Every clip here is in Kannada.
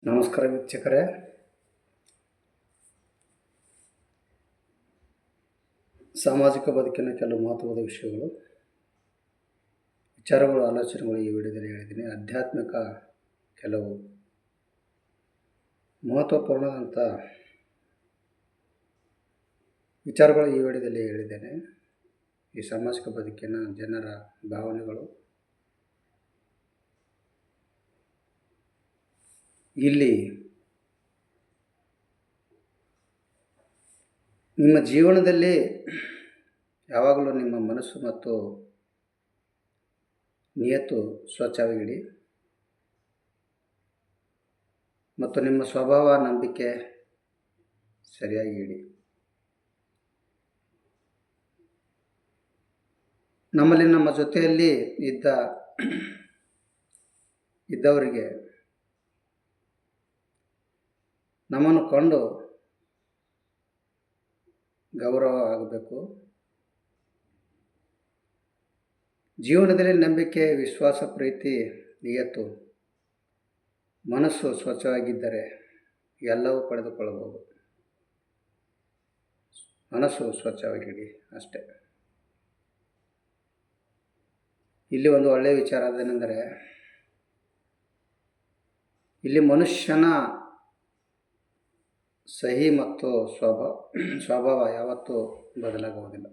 ನಮಸ್ಕಾರ ವೀಕ್ಷಕರೇ, ಸಾಮಾಜಿಕ ಬದುಕಿನ ಕೆಲವು ಮಹತ್ವದ ವಿಚಾರಗಳು, ಆಲೋಚನೆಗಳು ಈ ವಿಡಿಯೋದಲ್ಲಿ ಹೇಳಿದ್ದೀನಿ. ಆಧ್ಯಾತ್ಮಿಕ ಕೆಲವು ಮಹತ್ವಪೂರ್ಣದಂಥ ವಿಚಾರಗಳು ಈ ವಿಡಿಯೋದಲ್ಲಿ ಹೇಳಿದ್ದೇನೆ. ಈ ಸಾಮಾಜಿಕ ಬದುಕಿನ ಜನರ ಭಾವನೆಗಳು, ಇಲ್ಲಿ ನಿಮ್ಮ ಜೀವನದಲ್ಲಿ ಯಾವಾಗಲೂ ನಿಮ್ಮ ಮನಸ್ಸು ಮತ್ತು ನಿಯತ್ತು ಸ್ವಚ್ಛವಾಗಿಡಿ ಮತ್ತು ನಿಮ್ಮ ಸ್ವಭಾವ, ನಂಬಿಕೆ ಸರಿಯಾಗಿ ಇಡಿ. ನಮ್ಮಲ್ಲಿ ನಮ್ಮ ಜೊತೆಯಲ್ಲಿ ಇದ್ದವರಿಗೆ ನಮ್ಮನ್ನು ಕಂಡು ಗೌರವ ಆಗಬೇಕು. ಜೀವನದಲ್ಲಿ ನಂಬಿಕೆ, ವಿಶ್ವಾಸ, ಪ್ರೀತಿ, ನಿಯತ್ತು, ಮನಸ್ಸು ಸ್ವಚ್ಛವಾಗಿದ್ದರೆ ಎಲ್ಲವೂ ಪಡೆದುಕೊಳ್ಳಬಹುದು. ಮನಸ್ಸು ಸ್ವಚ್ಛವಾಗಿಡಿ ಅಷ್ಟೇ. ಇಲ್ಲಿ ಒಂದು ಒಳ್ಳೆಯ ವಿಚಾರ ಅದೇನೆಂದರೆ, ಇಲ್ಲಿ ಮನುಷ್ಯನ ಸಹಿ ಮತ್ತು ಸ್ವಭಾವ ಯಾವತ್ತೂ ಬದಲಾಗುವುದಿಲ್ಲ.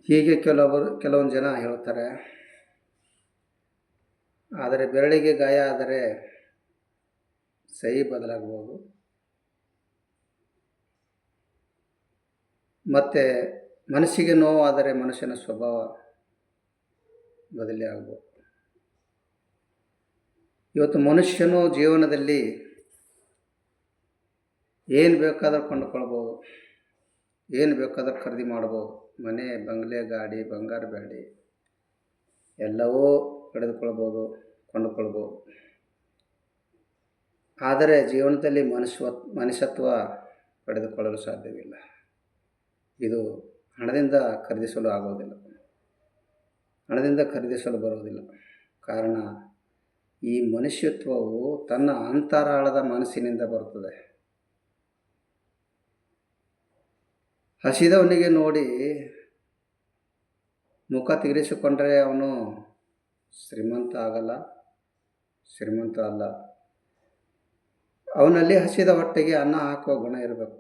ಹೀಗೆ ಕೆಲವೊಂದು ಜನ ಹೇಳ್ತಾರೆ, ಆದರೆ ಬೆರಳಿಗೆ ಗಾಯ ಆದರೆ ಸಹಿ ಬದಲಾಗಬಹುದು, ಮತ್ತು ಮನಸ್ಸಿಗೆ ನೋವಾದರೆ ಮನುಷ್ಯನ ಸ್ವಭಾವ ಬದಲೇ ಆಗ್ಬೋದು. ಇವತ್ತು ಮನುಷ್ಯನು ಜೀವನದಲ್ಲಿ ಏನು ಬೇಕಾದರೂ ಕೊಂಡುಕೊಳ್ಬೋದು, ಏನು ಬೇಕಾದರೂ ಖರೀದಿ ಮಾಡ್ಬೋದು. ಮನೆ, ಬಂಗಲೆ, ಗಾಡಿ, ಬಂಗಾರ, ಬೆಳ್ಳಿ ಎಲ್ಲವೂ ಪಡೆದುಕೊಳ್ಬೋದು, ಕೊಂಡುಕೊಳ್ಬೋದು. ಆದರೆ ಜೀವನದಲ್ಲಿ ಮನುಷ್ಯತ್ವ ಪಡೆದುಕೊಳ್ಳಲು ಸಾಧ್ಯವಿಲ್ಲ. ಇದು ಹಣದಿಂದ ಖರೀದಿಸಲು ಆಗೋದಿಲ್ಲ, ಹಣದಿಂದ ಖರೀದಿಸಲು ಬರುವುದಿಲ್ಲ. ಕಾರಣ, ಈ ಮನುಷ್ಯತ್ವವು ತನ್ನ ಅಂತರಾಳದ ಮನಸ್ಸಿನಿಂದ ಬರುತ್ತದೆ. ಹಸಿದವನಿಗೆ ನೋಡಿ ಮುಖ ತಿರುಗಿಸಿಕೊಂಡರೆ ಅವನು ಶ್ರೀಮಂತ ಅಲ್ಲ. ಅವನಲ್ಲಿ ಹಸಿದ ಹೊಟ್ಟೆಗೆ ಅನ್ನ ಹಾಕುವ ಗುಣ ಇರಬೇಕು.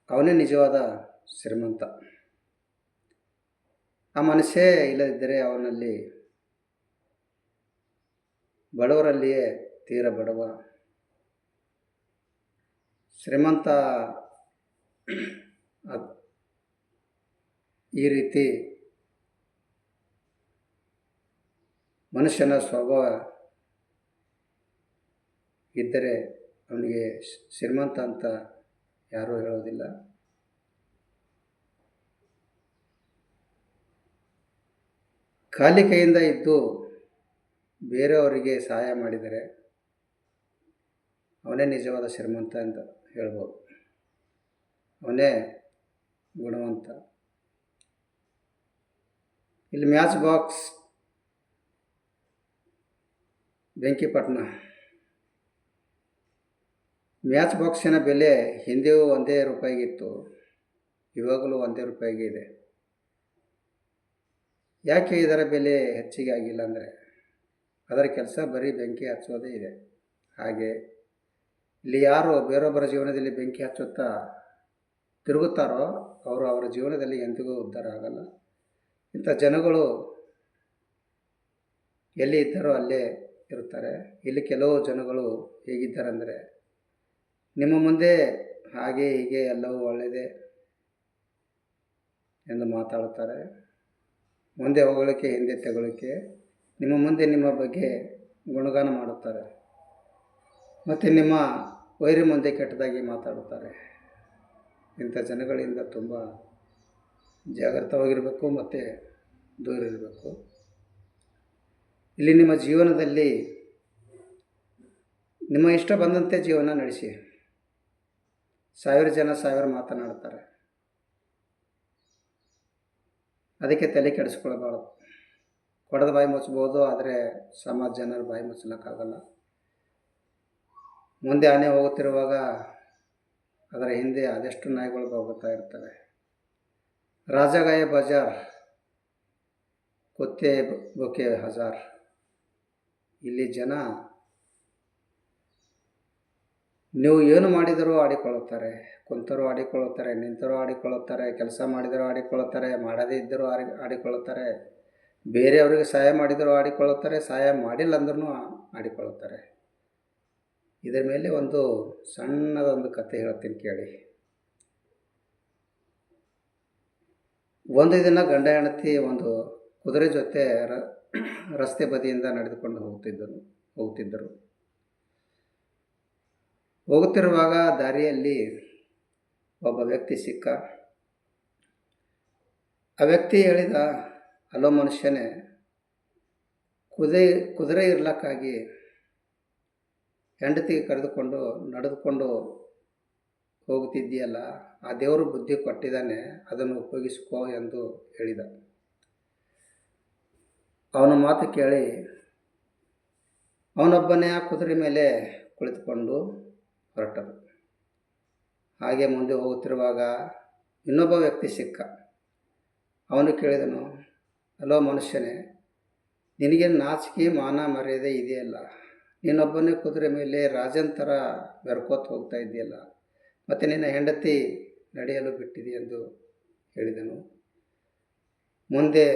ಅವನೇ ನಿಜವಾದ ಶ್ರೀಮಂತ. ಆ ಮನಸ್ಸೇ ಇಲ್ಲದಿದ್ದರೆ ಅವನಲ್ಲಿ ಬಡವರಲ್ಲಿಯೇ ತೀರ ಬಡವ, ಶ್ರೀಮಂತ. ಈ ರೀತಿ ಮನುಷ್ಯನ ಸ್ವಭಾವ ಇದ್ದರೆ ಅವನಿಗೆ ಶ್ರೀಮಂತ ಅಂತ ಯಾರೂ ಹೇಳೋದಿಲ್ಲ. ಖಾಲಿ ಕೈಯಿಂದ ಇದ್ದು ಬೇರೆಯವರಿಗೆ ಸಹಾಯ ಮಾಡಿದರೆ ಅವನೇ ನಿಜವಾದ ಶ್ರೀಮಂತ ಅಂತ ಹೇಳ್ಬೋದು, ಅವನೇ ಗುಣವಂತ. ಇಲ್ಲಿ ಮ್ಯಾಚ್ ಬಾಕ್ಸ್ ಬೆಂಕಿಪಟ್ಟಣ. ಮ್ಯಾಚ್ ಬಾಕ್ಸಿನ ಬೆಲೆ ಹಿಂದೆಯೂ ₹1 ಇವಾಗಲೂ ₹1 ಇದೆ. ಯಾಕೆ ಇದರ ಬೆಲೆ ಹೆಚ್ಚಿಗೆ ಆಗಿಲ್ಲ ಅಂದರೆ, ಅದರ ಕೆಲಸ ಬರೀ ಬೆಂಕಿ ಹಚ್ಚೋದೇ ಇದೆ. ಹಾಗೆ ಇಲ್ಲಿ ಯಾರು ಬೇರೊಬ್ಬರ ಜೀವನದಲ್ಲಿ ಬೆಂಕಿ ಹಚ್ಚುತ್ತಾ ತಿರುಗುತ್ತಾರೋ ಅವರು ಅವರ ಜೀವನದಲ್ಲಿ ಎಂದಿಗೂ ಉದ್ಧಾರ ಆಗಲ್ಲ. ಇಂಥ ಜನಗಳು ಎಲ್ಲಿ ಇದ್ದಾರೋ ಅಲ್ಲೇ ಇರುತ್ತಾರೆ. ಇಲ್ಲಿ ಕೆಲವು ಜನಗಳು ಹೇಗಿದ್ದಾರೆ ಅಂದರೆ, ನಿಮ್ಮ ಮುಂದೆ ಹಾಗೆ ಹೀಗೆ ಎಲ್ಲವೂ ಒಳ್ಳೆಯದೇ ಎಂದು ಮಾತಾಡುತ್ತಾರೆ. ಮುಂದೆ ಹೊಗಳಿಕೆ, ಹಿಂದೆ ತೆಗಳಿಕೆ. ನಿಮ್ಮ ಮುಂದೆ ನಿಮ್ಮ ಬಗ್ಗೆ ಗುಣಗಾನ ಮಾಡುತ್ತಾರೆ ಮತ್ತು ನಿಮ್ಮ ವೈರಿ ಮುಂದೆ ಕೆಟ್ಟದಾಗಿ ಮಾತಾಡುತ್ತಾರೆ. ಇಂಥ ಜನಗಳಿಂದ ತುಂಬ ಜಾಗೃತವಾಗಿರಬೇಕು ಮತ್ತು ದೂರ ಇರಬೇಕು. ಇಲ್ಲಿ ನಿಮ್ಮ ಜೀವನದಲ್ಲಿ ನಿಮ್ಮ ಇಷ್ಟ ಬಂದಂತೆ ಜೀವನ ನಡೆಸಿ. 1000 ಜನ 1000 ಮಾತನಾಡುತ್ತಾರೆ. ಅದಕ್ಕೆ ತಲೆ ಕೆಡಿಸ್ಕೊಳ್ಬಾರ್ದು. ಕೊಡದ ಬಾಯಿ ಮುಚ್ಚಬೋದು, ಆದರೆ ಸಮಾಜ ಜನರ ಬಾಯಿ ಮುಚ್ಚಲಿಕ್ಕಾಗಲ್ಲ. ಮುಂದೆ ಆನೆ ಹೋಗುತ್ತಿರುವಾಗ ಅದರ ಹಿಂದೆ ಅದೆಷ್ಟು ನಾಯಿಗಳು ಹೋಗುತ್ತಾ ಇರ್ತವೆ. ರಾಜಗಾಯ ಬಜಾರ್, ಕುತ್ತೆ ಬೊಕೆ ಹಜಾರ್. ಇಲ್ಲಿ ಜನ ನೀವು ಏನು ಮಾಡಿದರೂ ಆಡಿಕೊಳ್ಳುತ್ತಾರೆ, ಕುಂತರೂ ಆಡಿಕೊಳ್ಳುತ್ತಾರೆ, ನಿಂತರೂ ಆಡಿಕೊಳ್ಳುತ್ತಾರೆ, ಕೆಲಸ ಮಾಡಿದರೂ ಆಡಿಕೊಳ್ಳುತ್ತಾರೆ, ಮಾಡದೇ ಇದ್ದರೂ ಆಡಿಕೊಳ್ಳುತ್ತಾರೆ, ಬೇರೆಯವರಿಗೆ ಸಹಾಯ ಮಾಡಿದರೂ ಆಡಿಕೊಳ್ಳುತ್ತಾರೆ, ಸಹಾಯ ಮಾಡಿಲ್ಲ ಅಂದ್ರೂ ಆಡಿಕೊಳ್ಳುತ್ತಾರೆ. ಇದರ ಮೇಲೆ ಒಂದು ಸಣ್ಣದೊಂದು ಕತೆ ಹೇಳ್ತೀನಿ ಕೇಳಿ. ಒಂದು ದಿನ ಗಂಡ ಹೆಂಡತಿ ಒಂದು ಕುದುರೆ ಜೊತೆ ರಸ್ತೆ ಬದಿಯಿಂದ ನಡೆದುಕೊಂಡು ಹೋಗುತ್ತಿದ್ದರು. ಹೋಗುತ್ತಿರುವಾಗ ದಾರಿಯಲ್ಲಿ ಒಬ್ಬ ವ್ಯಕ್ತಿ ಸಿಕ್ಕ. ಆ ವ್ಯಕ್ತಿ ಹೇಳಿದ, ಹಲೋ ಮನುಷ್ಯನೇ, ಕುದುರೆ ಇರ್ಲಕ್ಕಾಗಿ ಹೆಂಡತಿಗೆ ಕರೆದುಕೊಂಡು ನಡೆದುಕೊಂಡು ಹೋಗುತ್ತಿದ್ದೀಯಲ್ಲ, ಆ ದೇವರು ಬುದ್ಧಿ ಕೊಟ್ಟಿದ್ದಾನೆ, ಅದನ್ನು ಉಪಯೋಗಿಸ್ಕೋ ಎಂದು ಹೇಳಿದ. ಅವನ ಮಾತು ಕೇಳಿ ಅವನೊಬ್ಬನೇ ಆ ಕುದುರೆ ಮೇಲೆ ಕುಳಿತುಕೊಂಡು ಹೊರಟರು. ಹಾಗೆ ಮುಂದೆ ಹೋಗುತ್ತಿರುವಾಗ ಇನ್ನೊಬ್ಬ ವ್ಯಕ್ತಿ ಸಿಕ್ಕ. ಅವನು ಕೇಳಿದನು, ಹಲೋ ಮನುಷ್ಯನೇ, ನಿನಗೆ ನಾಚಿಕೆ ಮಾನ ಮರ್ಯಾದೆ ಇದೆಯಲ್ಲ, ನೀನೊಬ್ಬನೇ ಕುದುರೆ ಮೇಲೆ ರಾಜನ್ ಥರ ಬೆರ್ಕೋತ ಹೋಗ್ತಾ ಇದೆಯಲ್ಲ, ಮತ್ತು ನಿನ್ನ ಹೆಂಡತಿ ನಡೆಯಲು ಬಿಟ್ಟಿದೆ ಎಂದು ಹೇಳಿದನು. ಮುಂದೆ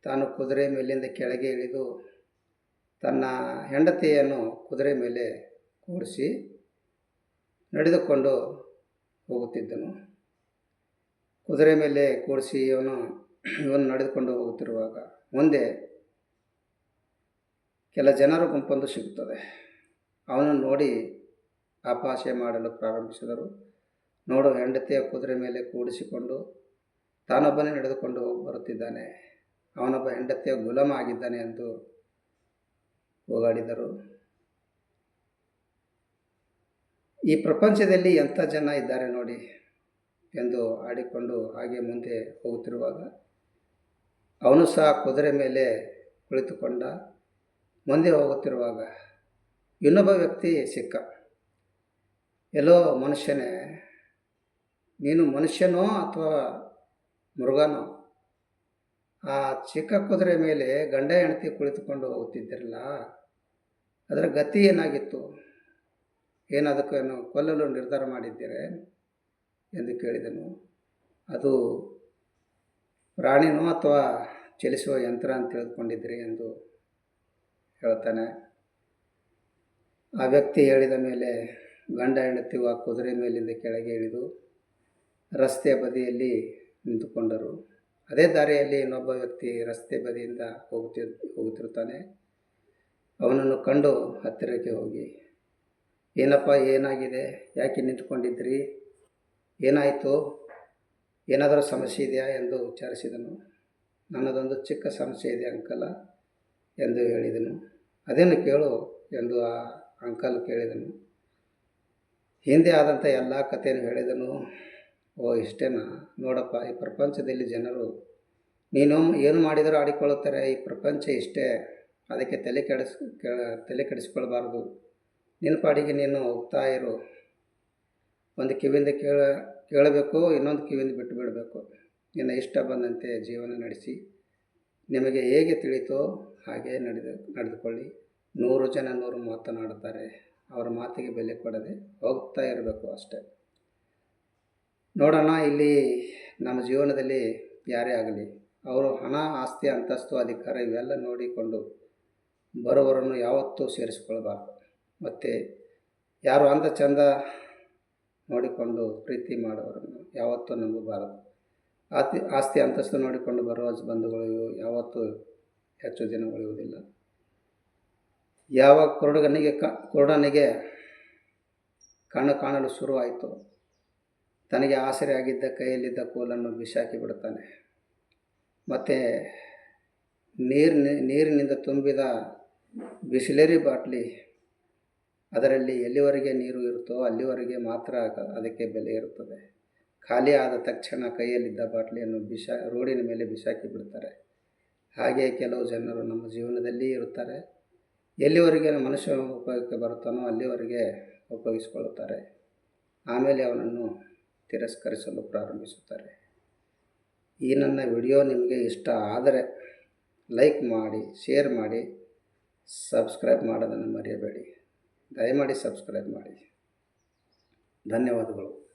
ತಾನು ಕುದುರೆ ಮೇಲಿಂದ ಕೆಳಗೆ ಇಳಿದು ತನ್ನ ಹೆಂಡತಿಯನ್ನು ಕುದುರೆ ಮೇಲೆ ಕೂರಿಸಿ ನಡೆದುಕೊಂಡು ಹೋಗುತ್ತಿದ್ದನು. ಕುದುರೆ ಮೇಲೆ ಕೂರಿಸಿ ಇವನು ನಡೆದುಕೊಂಡು ಹೋಗುತ್ತಿರುವಾಗ ಮುಂದೆ ಕೆಲ ಜನರ ಗುಂಪೊಂದು ಸಿಗುತ್ತದೆ. ಅವನನ್ನು ನೋಡಿ ಅಪಹಾಸ್ಯ ಮಾಡಲು ಪ್ರಾರಂಭಿಸಿದರು. ನೋಡು, ಹೆಂಡತಿಯ ಕುದುರೆ ಮೇಲೆ ಕೂಡಿಸಿಕೊಂಡು ತಾನೊಬ್ಬನೇ ನಡೆದುಕೊಂಡು ಬರುತ್ತಿದ್ದಾನೆ, ಅವನೊಬ್ಬ ಹೆಂಡತಿಯ ಗುಲಾಮ ಆಗಿದ್ದಾನೆ ಎಂದು ಹೋಗಾಡಿದರು. ಈ ಪ್ರಪಂಚದಲ್ಲಿ ಎಂಥ ಜನ ಇದ್ದಾರೆ ನೋಡಿ ಎಂದು ಆಡಿಕೊಂಡು ಹಾಗೆ ಮುಂದೆ ಹೋಗುತ್ತಿರುವಾಗ ಅವನು ಸಹ ಕುದುರೆ ಮೇಲೆ ಕುಳಿತುಕೊಂಡ. ಮುಂದೆ ಹೋಗುತ್ತಿರುವಾಗ ಇನ್ನೊಬ್ಬ ವ್ಯಕ್ತಿ ಸಿಕ್ಕ. ಎಲ್ಲೋ ಮನುಷ್ಯನೇ, ನೀನು ಮನುಷ್ಯನೋ ಅಥವಾ ಮೃಗನೋ? ಆ ಚಿಕ್ಕ ಕುದುರೆ ಮೇಲೆ ಗಂಡ ಹೆಂಡತಿ ಕುಳಿತುಕೊಂಡು ಹೋಗುತ್ತಿದ್ದಿರಲ್ಲ, ಅದರ ಗತಿ ಏನಾಗಿತ್ತು? ಏನದಕ್ಕೇನು ಕೊಲ್ಲಲು ನಿರ್ಧಾರ ಮಾಡಿದ್ದೀರೆ ಎಂದು ಕೇಳಿದನು. ಅದು ಪ್ರಾಣಿನೋ ಅಥವಾ ಚಲಿಸುವ ಯಂತ್ರ ಅಂತ ತಿಳಿದುಕೊಂಡಿದ್ರಿ ಎಂದು ಹೇಳ್ತಾನೆ. ಆ ವ್ಯಕ್ತಿ ಹೇಳಿದ ಮೇಲೆ ಗಂಡ ಹೆಂಡತಿಯು ಆ ಕುದುರೆ ಮೇಲಿಂದ ಕೆಳಗೆ ಇಳಿದು ರಸ್ತೆಯ ಬದಿಯಲ್ಲಿ ನಿಂತುಕೊಂಡರು. ಅದೇ ದಾರಿಯಲ್ಲಿ ಇನ್ನೊಬ್ಬ ವ್ಯಕ್ತಿ ರಸ್ತೆ ಬದಿಯಿಂದ ಹೋಗುತ್ತಿರುತ್ತಾನೆ. ಅವನನ್ನು ಕಂಡು ಹತ್ತಿರಕ್ಕೆ ಹೋಗಿ, ಏನಪ್ಪ, ಏನಾಗಿದೆ, ಯಾಕೆ ನಿಂತುಕೊಂಡಿದ್ರಿ, ಏನಾಯಿತು, ಏನಾದರೂ ಸಮಸ್ಯೆ ಇದೆಯಾ ಎಂದು ವಿಚಾರಿಸಿದನು. ನನ್ನದೊಂದು ಚಿಕ್ಕ ಸಮಸ್ಯೆ ಇದೆ ಅಂಕಲ ಎಂದು ಹೇಳಿದನು. ಅದೇನು ಕೇಳು ಎಂದು ಆ ಅಂಕಲ್ ಕೇಳಿದನು. ಹಿಂದೆ ಆದಂಥ ಎಲ್ಲ ಕಥೆಯನ್ನು ಹೇಳಿದನು. ಓ, ಇಷ್ಟೇನಾ? ನೋಡಪ್ಪ, ಈ ಪ್ರಪಂಚದಲ್ಲಿ ಜನರು ನೀನು ಏನು ಮಾಡಿದರೂ ಆಡಿಕೊಳ್ಳುತ್ತಾರೆ. ಈ ಪ್ರಪಂಚ ಇಷ್ಟೇ, ಅದಕ್ಕೆ ತಲೆ ಕೆಡಿಸ್ಕೊಳ್ಬಾರ್ದು. ನಿನ್ನ ಪಾಡಿಗೆ ನೀನು ಹೋಗ್ತಾ ಇರು. ಒಂದು ಕಿವಿಯಿಂದ ಕೇಳಬೇಕು, ಇನ್ನೊಂದು ಕಿವಿಯಿಂದ ಬಿಟ್ಟು ಬಿಡಬೇಕು. ನಿನ್ನ ಇಷ್ಟ ಬಂದಂತೆ ಜೀವನ ನಡೆಸಿ, ನಿಮಗೆ ಹೇಗೆ ತಿಳಿತೋ ಹಾಗೆ ನಡೆದುಕೊಳ್ಳಿ. 100 ಜನ 100 ಮಾತನಾಡುತ್ತಾರೆ, ಅವರ ಮಾತಿಗೆ ಬೆಲೆ ಕೊಡದೆ ಹೋಗ್ತಾ ಇರಬೇಕು ಅಷ್ಟೆ. ನೋಡೋಣ, ಇಲ್ಲಿ ನಮ್ಮ ಜೀವನದಲ್ಲಿ ಯಾರೇ ಆಗಲಿ, ಅವರು ಹಣ, ಆಸ್ತಿ, ಅಂತಸ್ತು, ಅಧಿಕಾರ ಇವೆಲ್ಲ ನೋಡಿಕೊಂಡು ಬರೋವರನ್ನು ಯಾವತ್ತೂ ಸೇರಿಸಿಕೊಳ್ಬಾರ್ದು. ಮತ್ತು ಯಾರು ಅಂದ ಚಂದ ನೋಡಿಕೊಂಡು ಪ್ರೀತಿ ಮಾಡೋರನ್ನು ಯಾವತ್ತೂ ನಂಬಬಾರದು. ಆಸ್ತಿ ಅಂತಸ್ತು ನೋಡಿಕೊಂಡು ಬರುವ ಬಂಧುಗಳು ಯಾವತ್ತೂ ಹೆಚ್ಚು ದಿನ ಉಳಿಯುವುದಿಲ್ಲ. ಯಾವ ಕುರುಡನಿಗೆ ಕಣ್ಣು ಕಾಣಲು ಶುರುವಾಯಿತು, ತನಗೆ ಆಸರೆ ಆಗಿದ್ದ ಕೈಯಲ್ಲಿದ್ದ ಕೋಲನ್ನು ಬಿಸಾಕಿ ಬಿಡುತ್ತಾನೆ. ಮತ್ತು ನೀರಿನಿಂದ ತುಂಬಿದ ಬಿಸ್ಲೇರಿ ಬಾಟ್ಲಿ, ಅದರಲ್ಲಿ ಎಲ್ಲಿವರೆಗೆ ನೀರು ಇರುತ್ತೋ ಅಲ್ಲಿವರೆಗೆ ಮಾತ್ರ ಅದಕ್ಕೆ ಬೆಲೆ ಇರುತ್ತದೆ. ಖಾಲಿ ಆದ ತಕ್ಷಣ ಕೈಯಲ್ಲಿದ್ದ ಬಾಟಲಿಯನ್ನು ರೋಡಿನ ಮೇಲೆ ಬಿಸಾಕಿ ಬಿಡ್ತಾರೆ. ಹಾಗೆಯೇ ಕೆಲವು ಜನರು ನಮ್ಮ ಜೀವನದಲ್ಲಿ ಇರುತ್ತಾರೆ. ಎಲ್ಲಿವರೆಗೆ ಮನುಷ್ಯ ಉಪಯೋಗಕ್ಕೆ ಬರುತ್ತಾನೋ ಅಲ್ಲಿವರೆಗೆ ಉಪಯೋಗಿಸಿಕೊಳ್ಳುತ್ತಾರೆ. ಆಮೇಲೆ ಅವನನ್ನು ತಿರಸ್ಕರಿಸಲು ಪ್ರಾರಂಭಿಸುತ್ತಾರೆ. ಈ ನನ್ನ ವಿಡಿಯೋ ನಿಮಗೆ ಇಷ್ಟ ಆದರೆ ಲೈಕ್ ಮಾಡಿ, ಶೇರ್ ಮಾಡಿ, ಸಬ್ಸ್ಕ್ರೈಬ್ ಮಾಡೋದನ್ನು ಮರೆಯಬೇಡಿ. ದಯಮಾಡಿ ಸಬ್ಸ್ಕ್ರೈಬ್ ಮಾಡಿ. ಧನ್ಯವಾದಗಳು.